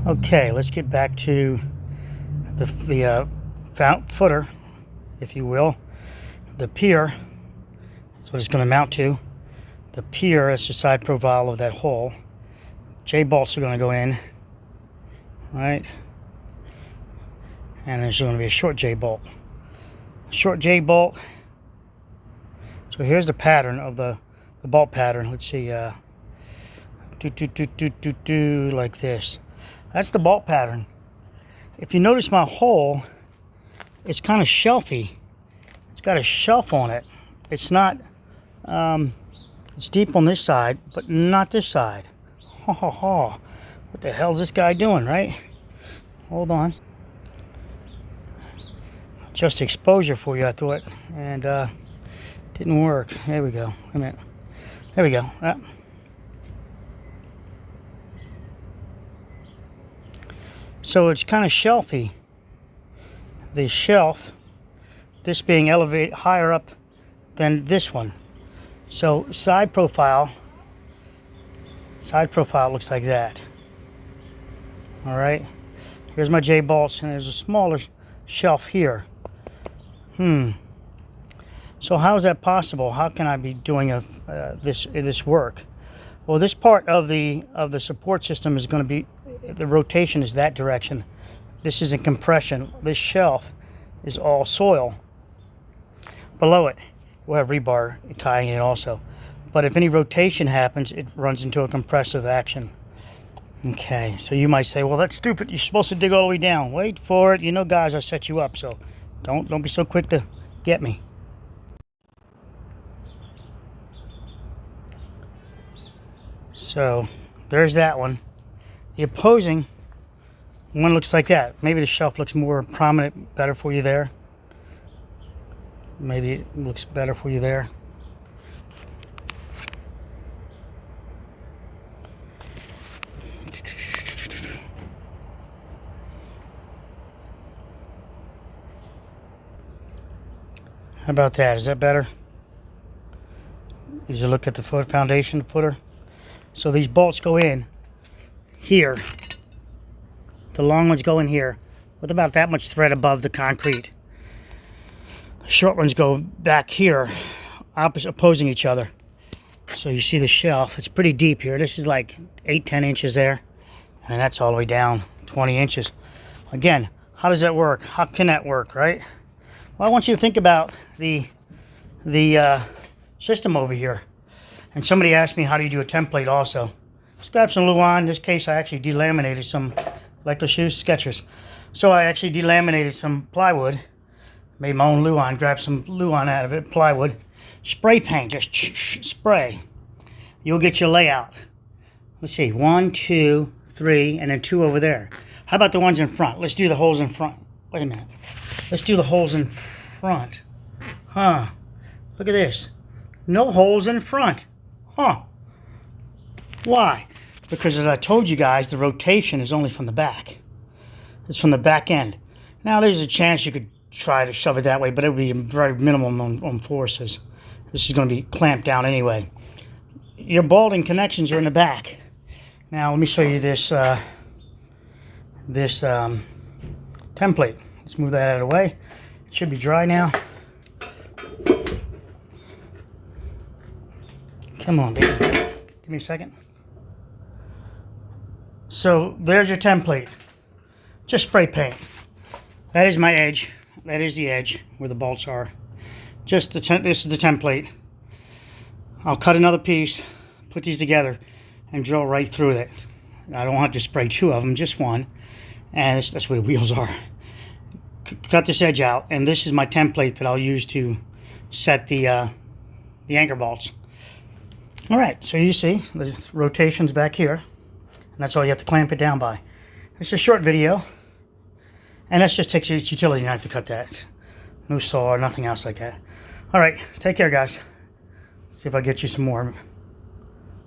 Okay, let's get back to the footer, if you will. The pier is what it's going to mount to. The pier is the side profile of that hole. J-bolts are going to go in, right? And there's going to be a short J-bolt. Short J-bolt. So here's the pattern of the bolt pattern. Let's see, like this. That's the bolt pattern. If you notice my hole, it's kind of shelfy. It's got a shelf on it. It's not, it's deep on this side, but not this side. Ho, ho, ho. What the hell's this guy doing, right? Hold on. Just exposure for you, I thought, and didn't work. There we go. Wait a minute. There we go. So it's kind of shelfy. The shelf, this being elevated higher up than this one. So side profile looks like that. All right. Here's my J-bolts, and there's a smaller shelf here. So how is that possible? How can I be doing this work? Well, this part of the support system is going to be, the rotation is that direction. This isn't compression. This shelf is all soil. Below it, we'll have rebar tying it also. But if any rotation happens, it runs into a compressive action. Okay, so you might say, well, that's stupid. You're supposed to dig all the way down. Wait for it. You know, guys, I set you up, so don't be so quick to get me. So there's that one. The opposing one looks like that. Maybe the shelf looks more prominent, better for you there. Maybe it looks better for you there. How about that? Is that better? As you look at the foundation footer. So these bolts go in here. The long ones go in here with about that much thread above the concrete. The short ones go back here, opposing each other. So you see the shelf. It's pretty deep here. This is like 8-10 inches there. And that's all the way down 20 inches. Again, how does that work? How can that work, right? Well, I want you to think about the system over here. And somebody asked me, how do you do a template also? Just grab some Luan. In this case, I actually delaminated some, like the shoes, Skechers. So I actually delaminated some plywood, made my own Luan, grabbed some Luan out of it, plywood. Spray paint, just spray. You'll get your layout. Let's see, 1, 2, 3, and then 2 over there. How about the ones in front? Let's do the holes in front. Wait a minute. Let's do the holes in front. Huh. Look at this. No holes in front. Huh. Why? Because as I told you guys, the rotation is only from the back. It's from the back end. Now there's a chance you could try to shove it that way, but it would be very minimum on forces. This is going to be clamped down anyway. Your bolting connections are in the back. Now let me show you this template. Let's move that out of the way. It should be dry now. Come on, baby. Give me a second. So there's your template. Just spray paint. That is my edge. That is the edge where the bolts are. Just this is the template. I'll cut another piece, put these together, and drill right through it. I don't have to spray 2 of them, just one. And that's where the wheels are. Cut this edge out, and this is my template that I'll use to set the anchor bolts. All right, so you see the rotations back here, and that's all you have to clamp it down by. It's a short video, and that just takes a utility knife to cut that. No saw or nothing else like that. All right, take care, guys. See if I get you some more